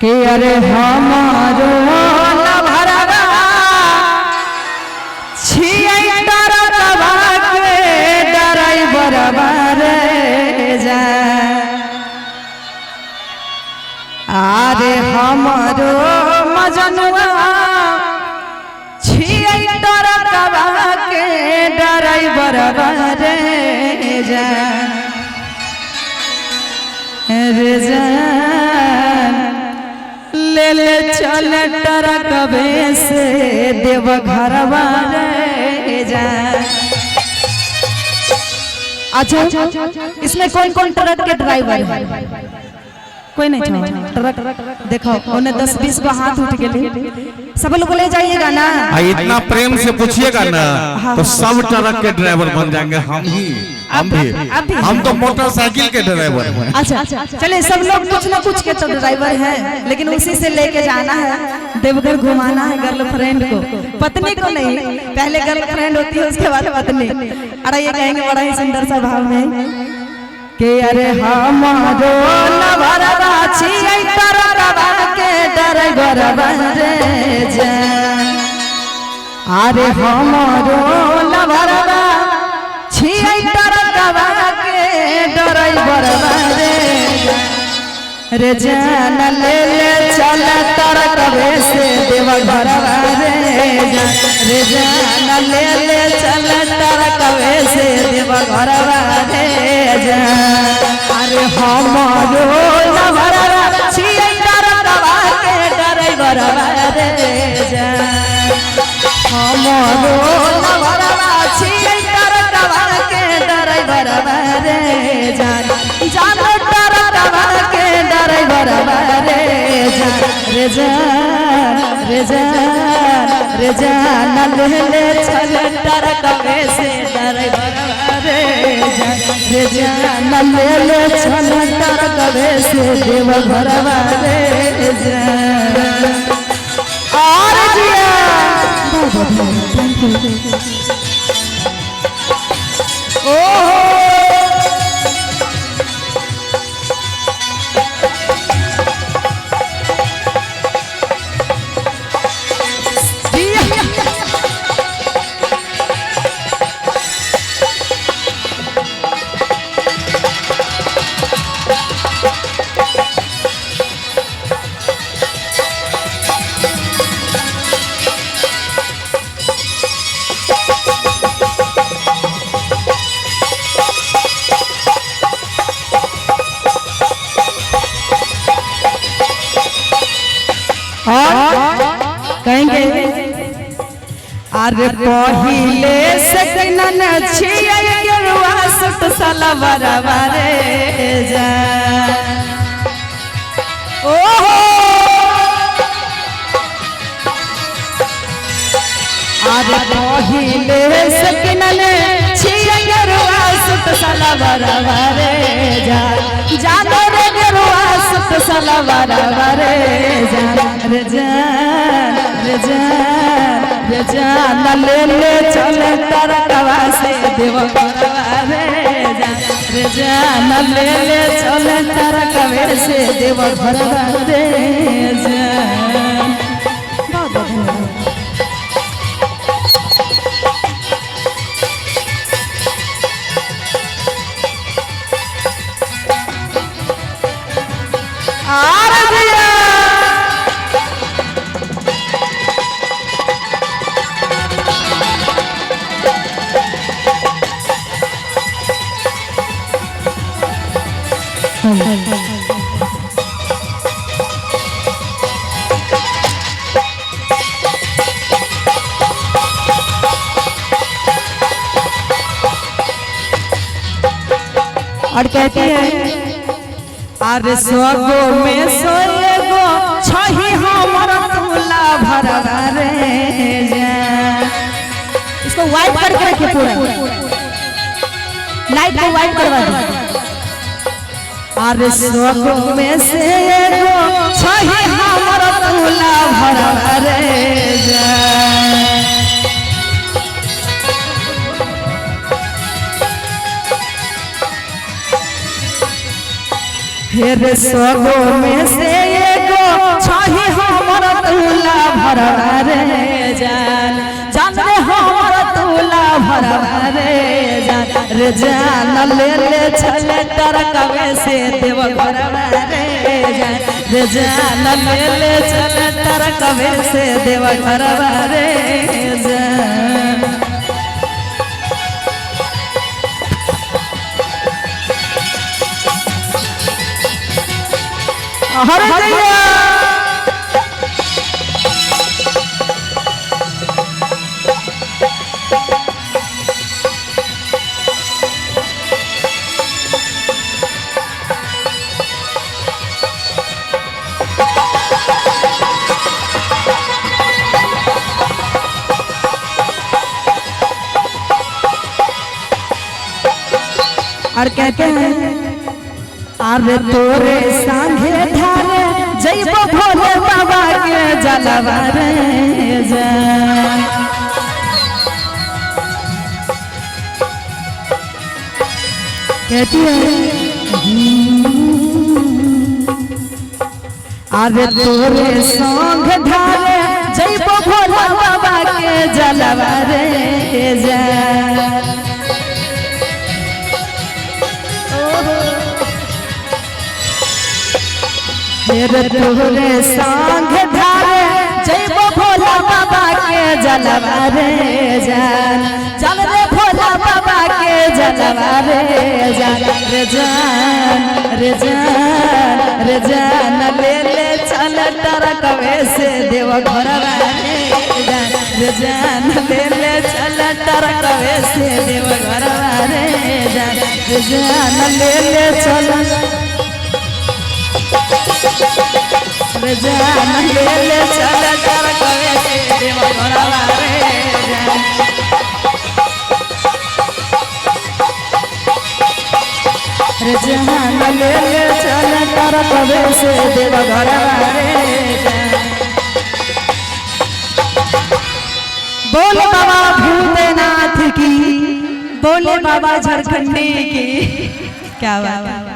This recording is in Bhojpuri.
कि अरे हमारो लभरवा छियै डरवा के ड्राइवरवा रे जा अरे हमारो मजनुआ छियै डरवा के ड्राइवरवा रे जा रे जा ले ले चल ट्रकवे से देव घरवा रे जा। अच्छा इसमें कौन कौन ट्रक के ड्राइवर है? कोई नहीं ट्रक देखो उन्हें 10-20 को हाथ उठ गए सब लोग ले जाइएगा ना। इतना प्रेम से पूछिएगा ना तो सब ट्रक के ड्राइवर बन जाएंगे। हम भी हम तो मोटरसाइकिल के ड्राइवर हैं। अच्छा चलिए सब लोग कुछ ना कुछ के तो ड्राइवर हैं, लेकिन उसी से लेके जाना है देवघर, घुमाना है गर्लफ्रेंड को, पत्नी को नहीं। पहले गर्लफ्रेंड होती है उसके बाद पत्नी। अरे ये कहेंगे बड़ा ही सुंदर सा भाव में कि अरे हमारो लभरवा छियै डरवा के ड्राइवरवा रे जा अरे हमारो लभरवा छियै डरवा के ड्राइवरवा रे जान ले ले चल ट्रकवे से देव घरवा रे जा रे जान ले ले चल ट्रकवे से देव घरवा रे जा अरे हमारो लभरवा छियै डरवा के ड्राइवरवा रे जा हमारो लभरवा छियै डरवा के ड्राइवरवा रे जा जानो डरवा के ड्राइवरवा रे जा रे जा रे जा रे जा ले ले चल ट्रकवे से ड्राइवरवा रे जा रे जा ले ले चल ट्रकवे से देव घरवा रे जा। और जिया ओहो कहेंगे अरे पहिले से कनन छियै गेरुआ सुट सलवरवा रे जा ओहो अरे पहिले से कनन छियै गेरुआ सुट सलवरवा रे जा जानो रे गेरुआ सुट सलवरवा रे जा रे जा रे जा रे जा ले ले चल ट्रकवा से देव घरवा रे जा रे जा ले ले चल ट्रकवे से देव घरवा रे जा। और कहती है अरे सोगो में सोएगो छही हमर तुला भरवा रे जा। इसको वाइप करके रखिए पूरा लाइट को वाइप करवा दो। अरे सोगो में से एगो छही हमर तुला भरवा रे जा फिर सोगो में से एगो छही हमर तुला भरवा रे जान जान रे हमर तुला भरवा रे जान रे जान ले ले चले टरकवे से देव भरवा रे जान रे जान ले ले चले टरकवे से देव भरवा रे जान। हरे जैया और कहते हैं अरे तोरे संगे धारे जइबो भोले बाबा के जलवा रे जान कहती है अरे तोरे संग धारे जइबो भोले बाबा के जलवा रे जान मेरे तोरे संग धारे जइबो भोला बाबा के जलवा रे जान चल रे भोला बाबा के जलवा रे जान रे जान रे जान रे जान ले ले चल टरकवे से देव घरवा रे जान रे जान ले ले चल टरकवे से देव घरवा रे जान रे जान ले ले चल रे जान ले ले चल टरकवे से देव घरवा रे जान रे जान ले ले चल टरकवे से देव घरवा रे जान। बोले बाबा भूतनाथ की बोले बाबा झारखंडी की क्या बात।